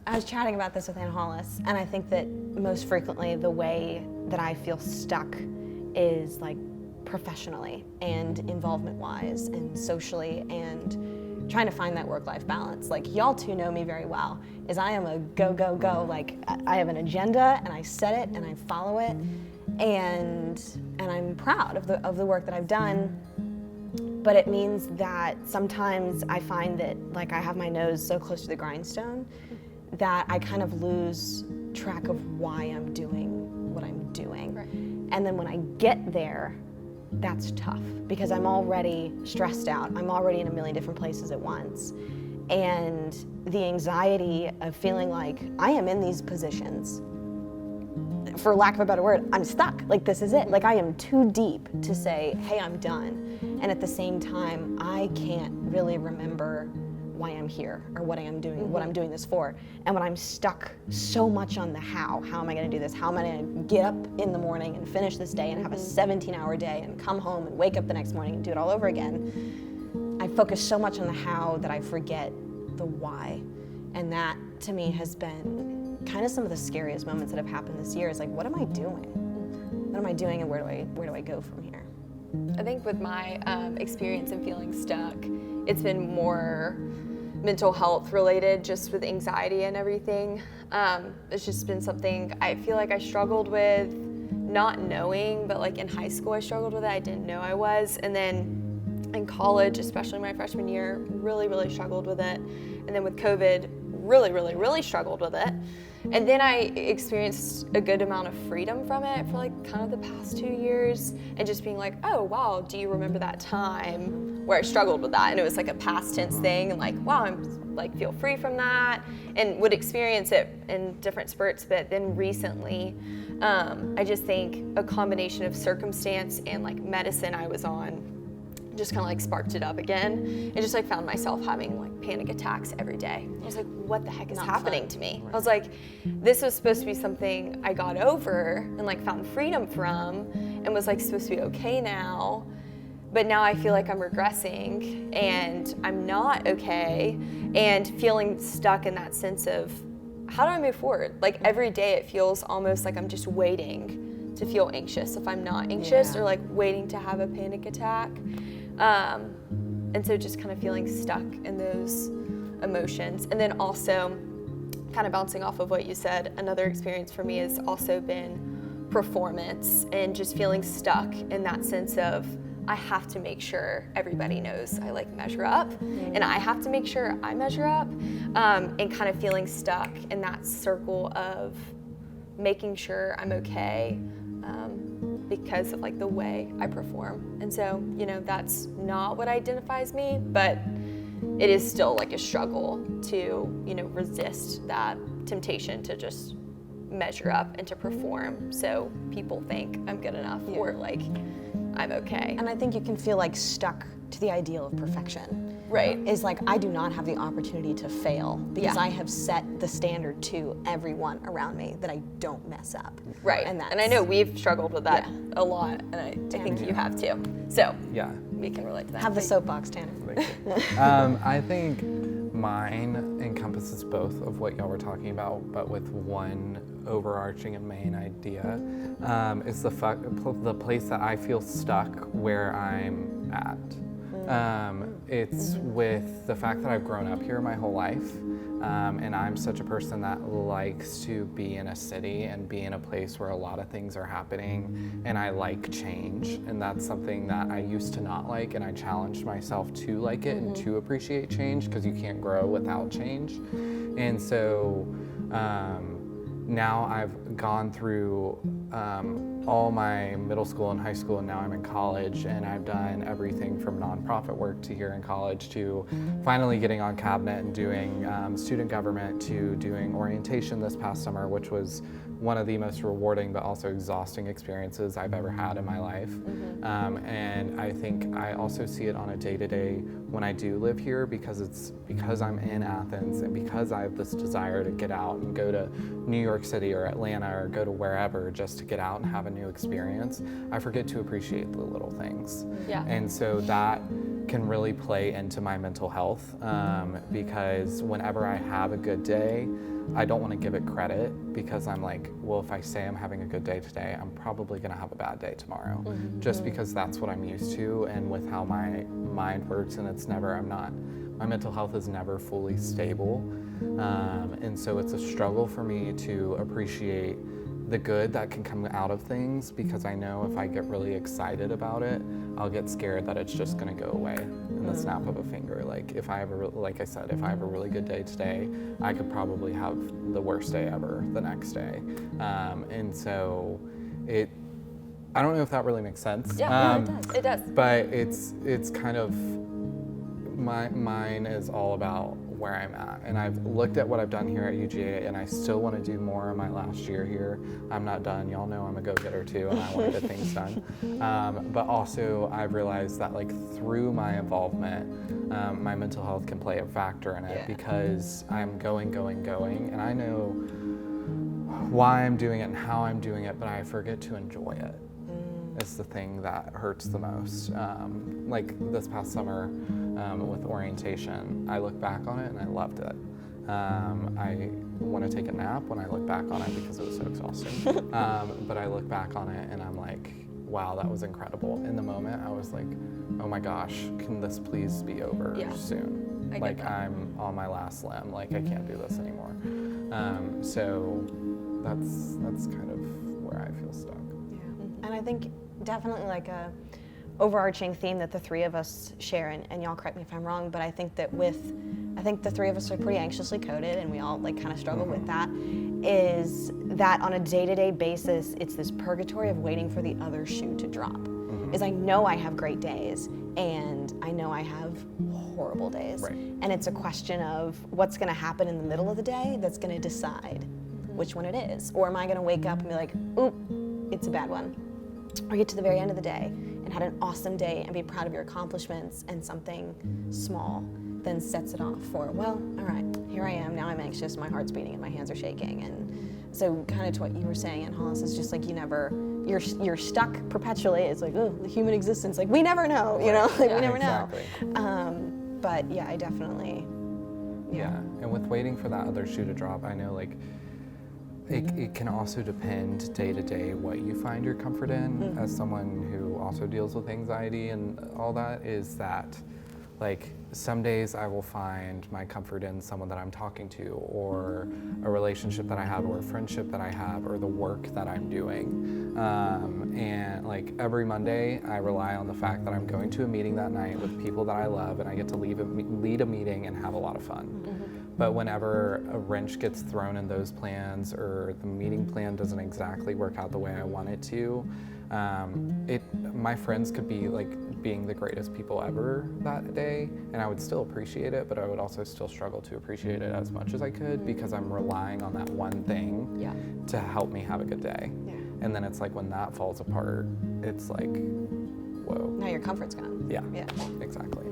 I was chatting about this with Ann Hollis, and I think that most frequently the way that I feel stuck is like professionally and involvement-wise and socially and trying to find that work-life balance. Like y'all two know me very well, is I am a go, go, go. Like I have an agenda and I set it and I follow it, and I'm proud of the work that I've done. But it means that sometimes I find that like I have my nose so close to the grindstone that I kind of lose track of why I'm doing what I'm doing. Right. And then when I get there, that's tough because I'm already stressed out. I'm already in a million different places at once. And the anxiety of feeling like I am in these positions, for lack of a better word, I'm stuck. Like this is it. Like I am too deep to say, hey, I'm done. And at the same time, I can't really remember why I'm here or what I am doing, what I'm doing this for. And when I'm stuck so much on the how am I gonna do this? How am I gonna get up in the morning and finish this day and have a 17-hour day and come home and wake up the next morning and do it all over again? I focus so much on the how that I forget the why. And that to me has been kind of some of the scariest moments that have happened this year is like, what am I doing? What am I doing and where do I go from here? I think with my experience in feeling stuck, it's been more mental health related, just with anxiety and everything. It's just been something I feel like I struggled with not knowing, but like in high school I struggled with it. I didn't know I was. And then in college, especially my freshman year, really struggled with it. And then with COVID, really struggled with it. And then I experienced a good amount of freedom from it for like kind of the past 2 years, and just being like, oh wow, do you remember that time where I struggled with that? And it was like a past tense thing, and like, wow, I'm like feel free from that, and would experience it in different spurts. But then recently, I just think a combination of circumstance and like medicine I was on just kind of like sparked it up again, and just like found myself having like panic attacks every day. I was like, what the heck is happening to me? I was like, this was supposed to be something I got over and like found freedom from and was like supposed to be okay now, but now I feel like I'm regressing and I'm not okay, and feeling stuck in that sense of how do I move forward? Like every day it feels almost like I'm just waiting to feel anxious if I'm not anxious, or like waiting to have a panic attack. And so just kind of feeling stuck in those emotions. And then also kind of bouncing off of what you said, another experience for me has also been performance, and just feeling stuck in that sense of I have to make sure everybody knows I like measure up, and I have to make sure I measure up, and kind of feeling stuck in that circle of making sure I'm okay, because of like the way I perform. And so, you know, that's not what identifies me, but it is still like a struggle to, you know, resist that temptation to just measure up and to perform so people think I'm good enough or like I'm okay. And I think you can feel like stuck to the ideal of perfection. Right. Is like, I do not have the opportunity to fail because I have set the standard to everyone around me that I don't mess up. Right. And I know we've struggled with that a lot, and I think you have too. So we can relate to that. Have the soapbox, Tanner. I think mine encompasses both of what y'all were talking about, but with one overarching and main idea. Is the place that I feel stuck where I'm at. It's with the fact that I've grown up here my whole life, and I'm such a person that likes to be in a city and be in a place where a lot of things are happening, and I like change, and that's something that I used to not like, and I challenged myself to like it and to appreciate change, because you can't grow without change. And so now I've gone through all my middle school and high school, and now I'm in college, and I've done everything from nonprofit work to here in college to finally getting on cabinet and doing student government to doing orientation this past summer, which was one of the most rewarding but also exhausting experiences I've ever had in my life. And I think I also see it on a day-to-day when I do live here, because I'm in Athens, and because I have this desire to get out and go to New York City or Atlanta or go to wherever just to get out and have a new experience, I forget to appreciate the little things. Yeah. And so that can really play into my mental health, because whenever I have a good day, I don't want to give it credit, because I'm like, well, if I say I'm having a good day today, I'm probably going to have a bad day tomorrow, just because that's what I'm used to, and with how my mind works, and my mental health is never fully stable, and so it's a struggle for me to appreciate the good that can come out of things, because I know if I get really excited about it, I'll get scared that it's just gonna go away in the snap of a finger. Like if I have like I said, if I have a really good day today, I could probably have the worst day ever the next day. And so I don't know if that really makes sense. Yeah, no, it does. It does. But it's kind of, mine is all about where I'm at, and I've looked at what I've done here at UGA, and I still want to do more in my last year here. I'm not done. Y'all know I'm a go-getter too, and I want to get things done. But also I've realized that like through my involvement, my mental health can play a factor in it, because I'm going, and I know why I'm doing it and how I'm doing it, but I forget to enjoy it. Is the thing that hurts the most. Like this past summer with orientation, I look back on it and I loved it. I want to take a nap when I look back on it because it was so exhausting. But I look back on it and I'm like, wow, that was incredible. In the moment, I was like, oh my gosh, can this please be over soon? Like I'm on my last limb, like I can't do this anymore. So that's kind of where I feel stuck. And I think definitely like a overarching theme that the three of us share, and y'all correct me if I'm wrong, but I think that I think the three of us are pretty anxiously coded, and we all like kind of struggle with that, is that on a day-to-day basis, it's this purgatory of waiting for the other shoe to drop. Is I know I have great days, and I know I have horrible days. And it's a question of what's gonna happen in the middle of the day that's gonna decide which one it is. Or am I gonna wake up and be like, oop, it's a bad one. Or get to the very end of the day and had an awesome day and be proud of your accomplishments, and something small then sets it off for, well, all right, here I am, now I'm anxious, my heart's beating and my hands are shaking. And so kind of to what you were saying, Aunt Hollis, is just like you're stuck perpetually. It's like, oh, the human existence, like we never know, you know, like we never know. But yeah, I definitely, and with waiting for that other shoe to drop, I know like, it can also depend day to day what you find your comfort in. As someone who also deals with anxiety and all that, is that like some days I will find my comfort in someone that I'm talking to, or a relationship that I have, or a friendship that I have, or the work that I'm doing. And like every Monday I rely on the fact that I'm going to a meeting that night with people that I love, and I get to lead a meeting and have a lot of fun. But whenever a wrench gets thrown in those plans, or the meeting plan doesn't exactly work out the way I want it to, my friends could be like being the greatest people ever that day, and I would still appreciate it, but I would also still struggle to appreciate it as much as I could, because I'm relying on that one thing to help me have a good day. And then it's like when that falls apart, it's like, whoa. Now your comfort's gone. Yeah, exactly.